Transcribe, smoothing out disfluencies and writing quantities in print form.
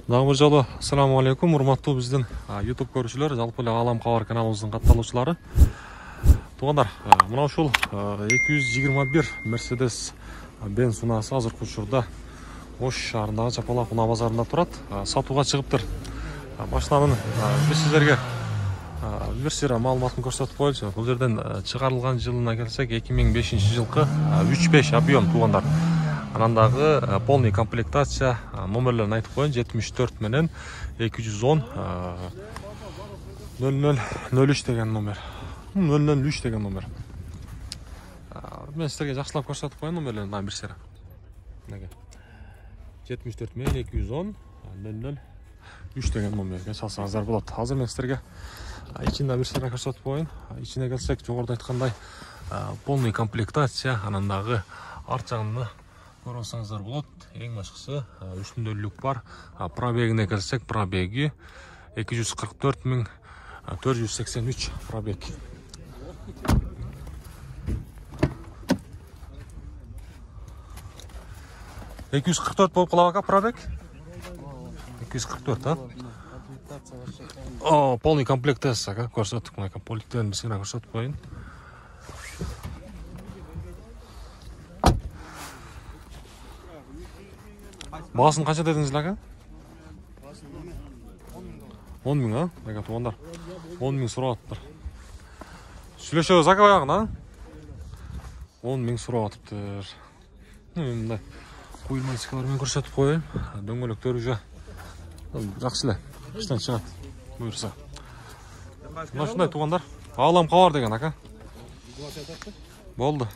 Дагы бир жолу ассаламу алейкум, урматтуу биздин YouTube көрүүчүлөр, жалпы эле Алам Кабар каналыбыздын катталуучулары. Туугандар, мына ушул 221 Mercedes Benz унаасы азыркы учурда Ош шаарындагы Чапалак унаа базарында турат. Сатууга чыгыптыр. Машинанын биз сиздерге бир сыйра маалыматын көрсөтүп коелучу. Бул жерден чыгарылган жылына келсек 2005 жылкы 3.5 объем туугандар. Анандагы полный комплектация номерлерин айтып коеюн. 74 менен 210 0003 деген номер. 003 деген номер. Мен сиздерге жакшылап көрсөтүп коеюн номерлерин бир сыйра. 74 менен 210 003 деген номерге чалсаңыздар болот. Азыр мен сиздерге ичинде бир сыйра көрсөтүп коеюн. Ичине келсек, жогоруда айткандай полный комплектация, анандагы арт жагында көрүп алсаңыздар болот. Эң башкысы үстүндөлүк бар. Пробегине келсек, пробеги 244 483 пробег. $244 болуп калабы ака пробег? 244, полный комплектация ака, көрсөттүк мына поликтерин бизге көрсөтүп коеюн. Баасын канча дедиңиз ака? 10 000, ака туугандар. 10 000 сурап атыптыр. Сүйлөшөбүз ака баягына. 10 000 сурап атыптыр. Мындай куймачкалар менен көрсөтүп коеюн. Дөңгөлөктөр уже жакшы эле иштен чыгат. Буюрса. Мына ушундай туугандар. Алам Кабар деген ака. Болду.